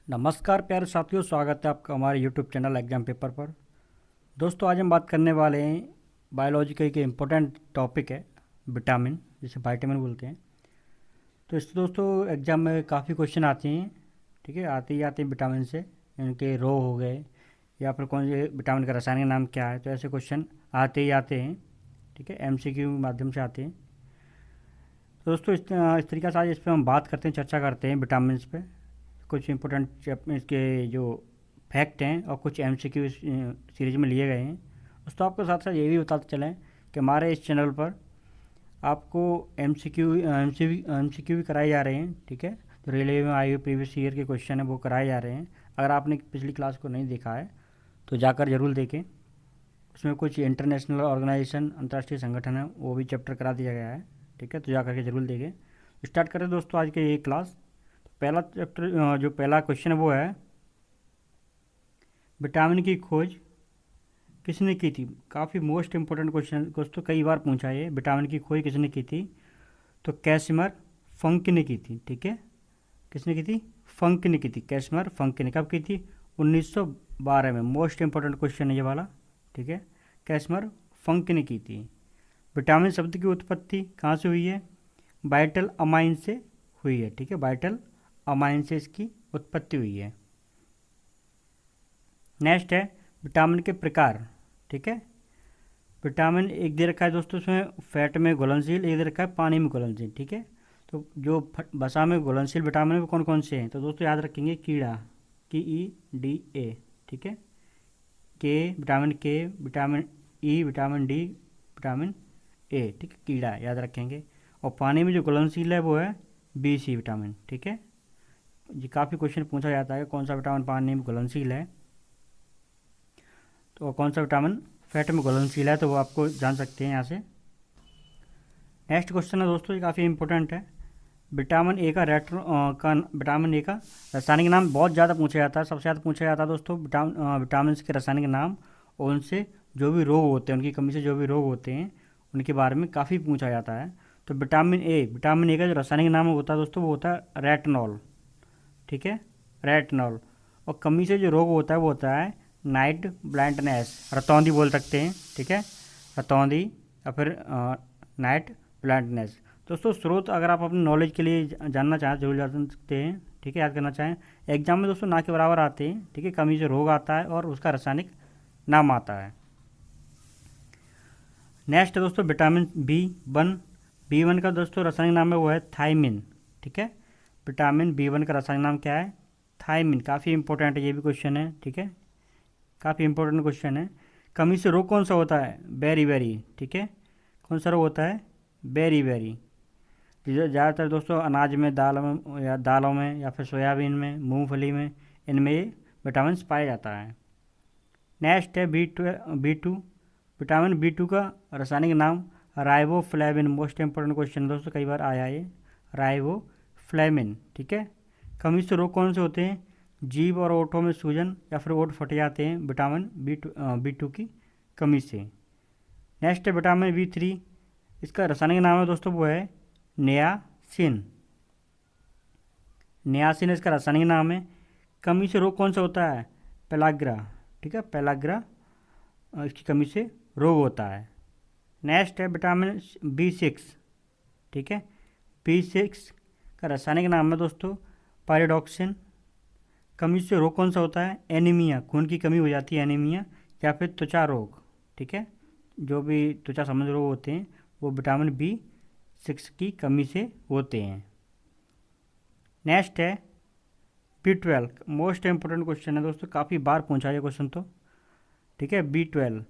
नमस्कार प्यारे साथियों, स्वागत है आपका हमारे यूट्यूब चैनल एग्जाम पेपर पर। दोस्तों आज हम बात करने वाले हैं बायोलॉजी का एक इम्पोर्टेंट टॉपिक है विटामिन, जिसे विटामिन बोलते हैं। तो इससे दोस्तों एग्जाम में काफ़ी क्वेश्चन आते हैं, ठीक है, आते ही आते हैं विटामिन से। इनके रो हो गए या फिर कौन से विटामिन का रासायनिक नाम क्या है, तो ऐसे क्वेश्चन आते ही आते हैं, ठीक है, एमसीक्यू के माध्यम से आते हैं। तो दोस्तों इस तरीके से आज इस पर हम बात करते हैं, चर्चा करते हैं विटामिन पे। कुछ इंपॉर्टेंट इसके जो फैक्ट हैं और कुछ एमसीक्यू इस सीरीज में लिए गए हैं। दोस्तों आपके साथ साथ ये भी बताते चलें कि हमारे इस चैनल पर आपको एमसीक्यू भी कराए जा रहे हैं, ठीक है। जो रेलवे में आए हुए प्रीवियस ईयर के क्वेश्चन हैं वो कराए जा रहे हैं। अगर आपने पिछली क्लास को नहीं देखा है तो जाकर ज़रूर देखें। उसमें कुछ इंटरनेशनल ऑर्गेनाइजेशन, अंतर्राष्ट्रीय संगठन है, वो भी चैप्टर करा दिया गया है, ठीक है। तो जाकर के ज़रूर देखें। स्टार्ट करें दोस्तों आज के ये क्लास। पहला चैप्टर, जो पहला क्वेश्चन है वो है विटामिन की खोज किसने की थी। काफ़ी मोस्ट इंपॉर्टेंट क्वेश्चन दोस्तों, कई बार पूछा है, विटामिन की खोज किसने की थी। तो कैसिमर फंक ने की थी, ठीक है। किसने की थी? फंक ने की थी। कैसिमर फंक ने कब की थी? 1912 में। मोस्ट इंपॉर्टेंट क्वेश्चन है ये वाला, ठीक है। कैसिमर फंक ने की थी। विटामिन शब्द की उत्पत्ति कहाँ से हुई है? वाइटल अमाइन से हुई है, ठीक है। वाइटल अमाइन से इसकी उत्पत्ति हुई है। नेक्स्ट है विटामिन के प्रकार, ठीक है। विटामिन एक दे रखा है दोस्तों, इसमें फैट में घुलनशील, एक दे रखा है पानी में घुलनशील, ठीक है। तो जो वसा में घुलनशील विटामिन है वो कौन कौन से हैं? तो दोस्तों याद रखेंगे कीड़ा, KEDA, ठीक है। विटामिन के, vitamin E, vitamin D, vitamin A, ठीक है, कीड़ा याद रखेंगे। और पानी में जो घुलनशील है वो है BC विटामिन, ठीक है। ये काफ़ी क्वेश्चन पूछा जाता है कौन सा विटामिन पानी में घुलनशील है, तो कौन सा विटामिन फैट में घुलनशील है, तो वो आपको जान सकते हैं यहाँ से। नेक्स्ट क्वेश्चन है दोस्तों, ये काफ़ी इंपॉर्टेंट है। विटामिन ए का विटामिन ए का रासायनिक नाम बहुत ज़्यादा पूछा जाता है, सबसे ज़्यादा पूछा जाता है दोस्तों विटामिन के रासायनिक नाम, और उनसे जो भी रोग होते हैं, उनकी कमी से जो भी रोग होते हैं उनके बारे में काफ़ी पूछा जाता है। तो विटामिन ए का जो रासायनिक नाम होता है दोस्तों वो होता है रेटिनॉल, ठीक है, रेटिनॉल। और कमी से जो रोग होता है वो होता है नाइट ब्लाइंडनेस, रतौंधी बोल सकते हैं, ठीक है, रतौंधी या फिर नाइट ब्लाइंडनेस। दोस्तों स्रोत अगर आप अपनी नॉलेज के लिए जानना चाहें जरूर जान सकते हैं, ठीक है, याद करना चाहें। एग्जाम में दोस्तों ना के बराबर आते हैं, ठीक है। कमी से रोग आता है और उसका रासायनिक नाम आता है। नेक्स्ट है दोस्तों विटामिन B1 का दोस्तों रासायनिक नाम है वो है थायमिन, ठीक है। विटामिन B1 का रासायनिक नाम क्या है? थायमिन। काफ़ी इंपॉर्टेंट है ये भी क्वेश्चन है, ठीक है, काफ़ी इंपॉर्टेंट क्वेश्चन है। कमी से रोग कौन सा होता है? बेरी, ठीक है। कौन सा रोग होता है? बेरी। ज़्यादातर दोस्तों अनाज में, दालों में या फिर सोयाबीन में, मूंगफली में, इनमें ये विटामिन पाया जाता है। नेक्स्ट है B2। विटामिन B2 का रासायनिक नाम राइबोफ्लेविन। मोस्ट इंपॉर्टेंट क्वेश्चन दोस्तों, कई बार आया है, राइबोफ्लेविन, ठीक है। कमी से रोग कौन से होते हैं? जीभ और ओठों में सूजन या फिर ओठ फट जाते हैं विटामिन B2 की कमी से। नेक्स्ट है विटामिन B3। इसका रासायनिक नाम है दोस्तों वो है नियासिन इसका रासायनिक नाम है। कमी से रोग कौन सा होता है? पेलाग्रा, ठीक है, पेलाग्रा, इसकी कमी से रोग होता है। नेक्स्ट है विटामिन B6, ठीक है। B6 का रासायनिक नाम है दोस्तों पायरोडॉक्सिन। कमी से रोग कौन सा होता है? एनीमिया, खून की कमी हो जाती है, एनीमिया, या फिर त्वचा रोग, ठीक है। जो भी त्वचा संबंधी रोग होते हैं वो विटामिन B6 की कमी से होते हैं। नेक्स्ट है B12। मोस्ट इंपोर्टेंट क्वेश्चन है दोस्तों, काफ़ी बार पूछा है क्वेश्चन तो, ठीक है। B12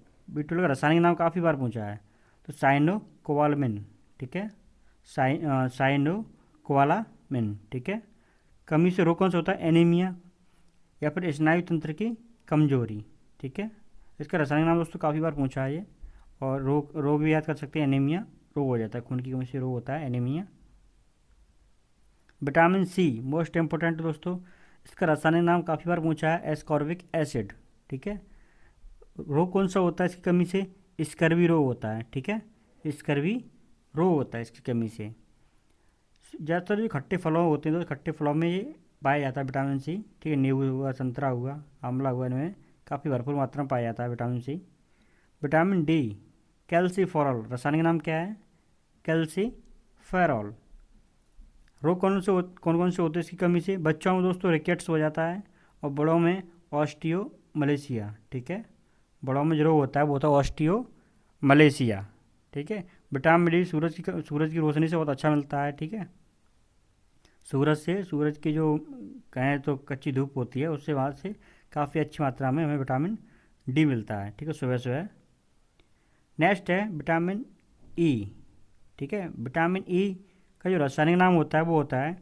का रासायनिक नाम काफ़ी बार पूछा है, तो साइनोकोबालामिन, ठीक है, साइनोकोबालामिन, ठीक है। कमी से रोग कौन सा होता है? एनीमिया या फिर स्नायु तंत्र की कमजोरी, ठीक है। इसका रासायनिक नाम दोस्तों काफ़ी बार पूछा है ये, और रोग भी याद कर सकते हैं, एनीमिया रोग हो जाता है, खून की कमी से रोग होता है anaemia. Vitamin C most important दोस्तों, इसका रासायनिक नाम काफ़ी बार पूछा है, एस्कॉर्बिक एसिड, ठीक है। रोग कौन सा होता है इसकी कमी से? स्कर्वी रोग होता है, ठीक है, स्कर्वी रोग होता है इसकी कमी से। ज़्यादातर जो खट्टे फलों होते हैं तो खट्टे फलों में ये पाया जाता है विटामिन सी, ठीक है। नींबू हुआ, संतरा हुआ, आंवला हुआ, इनमें काफ़ी भरपूर मात्रा में पाया जाता है vitamin C. Vitamin D calciferol, रासायनिक नाम क्या है? कैल्सीफेरॉल। रोग कौन कौन से होते हैं इसकी कमी से? बच्चों में दोस्तों रिकेट्स हो जाता है, और बड़ों में ऑस्टियो मलेशिया, ठीक है। बड़ों में जो रोग होता है वो होता है ऑस्टियो मलेशिया, ठीक है। विटामिन डी सूरज की रोशनी से बहुत अच्छा मिलता है, ठीक है। सूरज की जो कहें तो कच्ची धूप होती है, उससे वहाँ से काफ़ी अच्छी मात्रा में हमें विटामिन डी मिलता है, ठीक है, सुबह सुबह। नेक्स्ट है विटामिन ई, ठीक है। विटामिन ई का जो रासायनिक नाम होता है वो होता है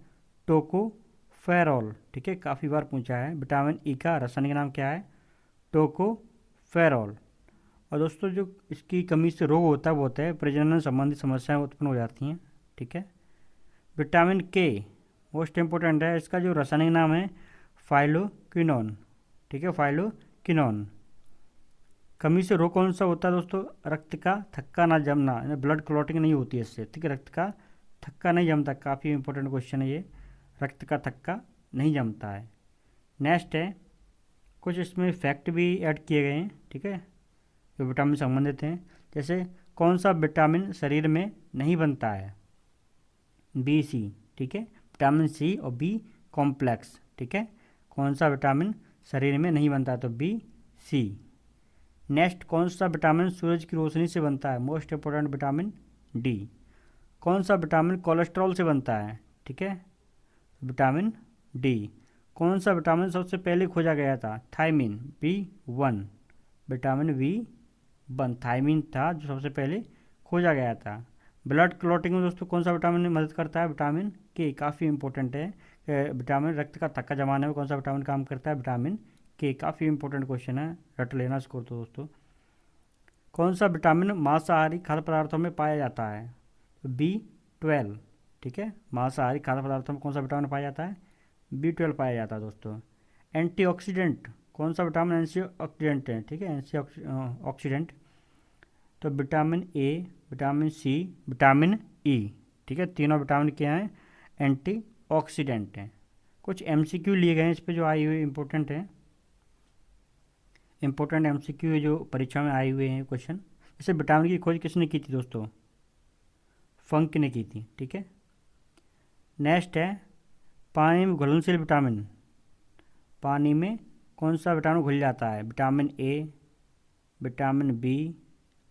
टोकोफेरॉल, ठीक है, काफ़ी बार पूछा है। विटामिन ई का रासायनिक नाम क्या है? टोकोफेरॉल। और दोस्तों जो इसकी कमी से रोग होता है वो होता है प्रजनन संबंधी समस्याएं उत्पन्न हो जाती हैं, ठीक है। विटामिन के मोस्ट इम्पोर्टेंट है, इसका जो रासायनिक नाम है फाइलोक्विनोन, ठीक है, फाइलोक्विनोन। कमी से रोग कौन सा होता है दोस्तों? रक्त का थक्का ना जमना, ब्लड क्लॉटिंग नहीं होती है इससे, ठीक है, रक्त का थक्का नहीं जमता। काफ़ी इंपॉर्टेंट क्वेश्चन है ये, रक्त का थक्का नहीं जमता है। नेक्स्ट है, कुछ इसमें फैक्ट भी ऐड किए गए हैं, ठीक है, जो विटामिन से संबंधित हैं। जैसे कौन सा विटामिन शरीर में नहीं बनता है? बी सी, ठीक है, विटामिन सी और बी कॉम्प्लेक्स, ठीक है। कौन सा विटामिन शरीर में नहीं बनता है? तो बी सी। नेक्स्ट, कौन सा विटामिन सूरज की रोशनी से बनता है? Most important vitamin D. कौन सा विटामिन कोलेस्ट्रॉल से बनता है? ठीक है, विटामिन डी। कौन सा विटामिन सबसे पहले खोजा गया था? Thiamine, B1, vitamin B1 thiamine था जो सबसे पहले खोजा गया था। ब्लड क्लॉटिंग में दोस्तों कौन सा विटामिन मदद करता है? विटामिन के, काफ़ी इंपॉर्टेंट है। विटामिन रक्त का थक्का जमाने में कौन सा विटामिन काम करता है? विटामिन के, काफ़ी इंपॉर्टेंट क्वेश्चन है, रट लेना इसको तो दोस्तों। कौन सा विटामिन मांसाहारी खाद्य पदार्थों में पाया जाता है? B12, ठीक है, मांसाहारी खाद्य पदार्थों में कौन सा विटामिन पाया जाता है? B12 पाया जाता है दोस्तों। एंटीऑक्सीडेंट, कौन सा विटामिन एंटीऑक्सीडेंट है? ठीक है, एंटीऑक्सीडेंट तो vitamin A, vitamin C, vitamin E, ठीक है, तीनों विटामिन क्या हैं? एंटीऑक्सीडेंट हैं। कुछ MCQ लिए गए हैं इस पर जो आई हुई इंपॉर्टेंट है, इंपॉर्टेंट MCQ जो परीक्षा में आए हुए हैं क्वेश्चन। जैसे विटामिन की खोज किसने की थी दोस्तों? फंक ने की थी, ठीक है। नेक्स्ट है पानी में घुलनशील विटामिन, पानी में कौन सा विटामिन घुल जाता है? Vitamin A, vitamin B,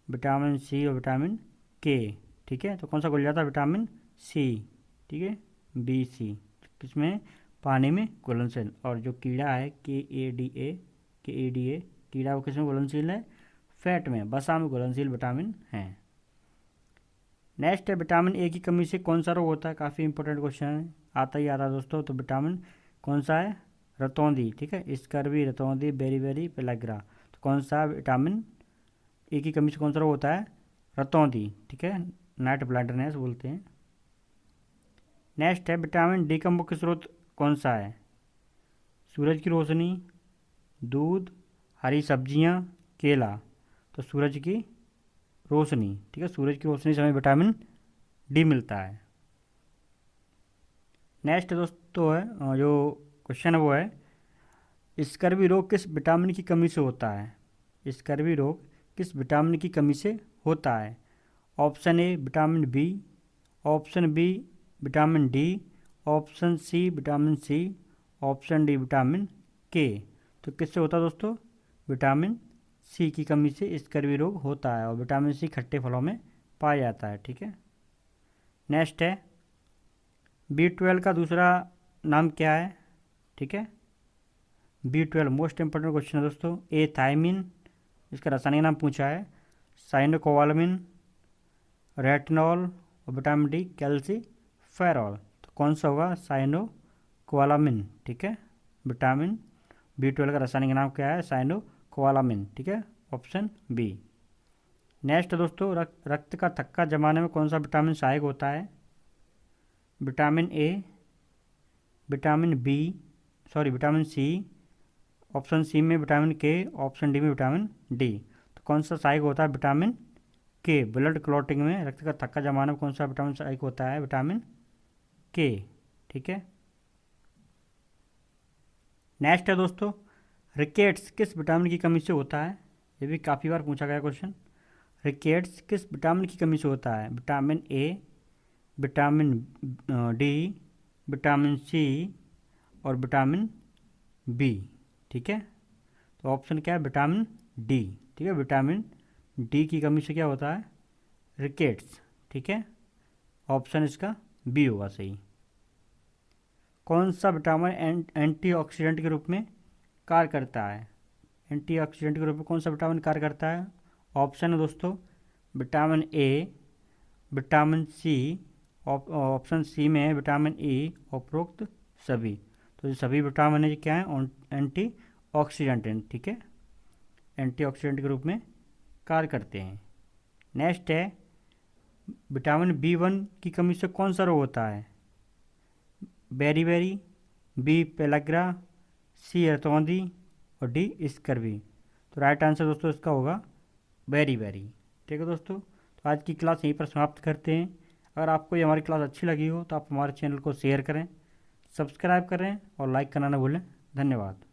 vitamin C और विटामिन के, ठीक है। तो कौन सा घुल जाता है? विटामिन सी, ठीक है, BC, किसमें? पानी में घुलनशील। और जो कीड़ा है KADA कीड़ा, वो किसमें घुलनशील है? फैट में, वसा में घुलनशील विटामिन है। नेक्स्ट है विटामिन ए की कमी से कौन सा रोग होता है? काफ़ी इंपॉर्टेंट क्वेश्चन है, आता ही आता है दोस्तों। तो विटामिन कौन सा है? रतौंधी, ठीक है, स्कर्वी, रतौंधी, बेरी पेलाग्रा। तो कौन सा विटामिन ए की कमी से कौन सा रोग होता है? रतौंधी, ठीक है, नाइट ब्लाइंडनेस बोलते हैं। नेक्स्ट है विटामिन डी का मुख्य स्रोत कौन सा है? सूरज की रोशनी, दूध, हरी सब्जियां, केला। तो सूरज की रोशनी, ठीक है, सूरज की रोशनी से हमें विटामिन डी मिलता है। नेक्स्ट दोस्तों है जो क्वेश्चन है वो है स्कर्वी रोग किस विटामिन की कमी से होता है? स्कर्वी रोग किस विटामिन की कमी से होता है? Option A vitamin B, option B vitamin D, option C vitamin C, option D vitamin K. तो किससे होता है दोस्तों? विटामिन सी की कमी से स्कर्वी रोग होता है, और विटामिन सी खट्टे फलों में पाया जाता है, ठीक है। नेक्स्ट है B12 का दूसरा नाम क्या है? ठीक है, B12 मोस्ट इंपोर्टेंट क्वेश्चन है दोस्तों। ए थायमिन, इसका रासायनिक नाम पूछा है, साइनोकोबालामिन, रेटिनॉल और विटामिन डी कैल्सीफेरॉल। तो कौन सा होगा? साइनोकोबालामिन, ठीक है, विटामिन B12 का रासायनिक नाम क्या है? साइनोकोबालामिन, ठीक है, ऑप्शन बी। नेक्स्ट दोस्तों रक्त का थक्का जमाने में कौन सा विटामिन सहायक होता है? Vitamin A, vitamin C, option C में विटामिन के, ऑप्शन डी में विटामिन डी। तो कौन सा सहायक होता है? विटामिन के, ब्लड क्लॉटिंग में, रक्त का थक्का जमाने में कौन सा विटामिन सहायक होता है? विटामिन के, ठीक है। नेक्स्ट है दोस्तों, रिकेट्स किस विटामिन की कमी से होता है? ये भी काफ़ी बार पूछा गया क्वेश्चन। रिकेट्स किस विटामिन की कमी से होता है? Vitamin A, vitamin D, vitamin C और विटामिन बी। ठीक है, तो ऑप्शन क्या है? Vitamin D. ठीक है, विटामिन डी की कमी से क्या होता है? रिकेट्स। ठीक है, ऑप्शन इसका बी होगा सही। कौन सा विटामिन एंटीऑक्सीडेंट के रूप में कार्य करता है? एंटीऑक्सीडेंट के रूप में कौन सा विटामिन कार्य करता है? ऑप्शन है दोस्तों, vitamin A, vitamin C, option C में है विटामिन ई, उपरोक्त सभी। तो ये सभी विटामिन है क्या है? एंटीऑक्सीडेंट हैं। ठीक है, एंटीऑक्सीडेंट के रूप में कार्य करते हैं। नेक्स्ट है, विटामिन B1 की कमी से कौन सा रोग होता है? बेरीबेरी, बी पेलाग्रा, सी रतौंधी और डी स्कर्वी। तो राइट आंसर दोस्तों इसका होगा बेरीबेरी। ठीक है दोस्तों, तो आज की क्लास यहीं पर समाप्त करते हैं। अगर आपको ये हमारी क्लास अच्छी लगी हो तो आप हमारे चैनल को शेयर करें, सब्सक्राइब करें और लाइक करना ना भूलें। धन्यवाद।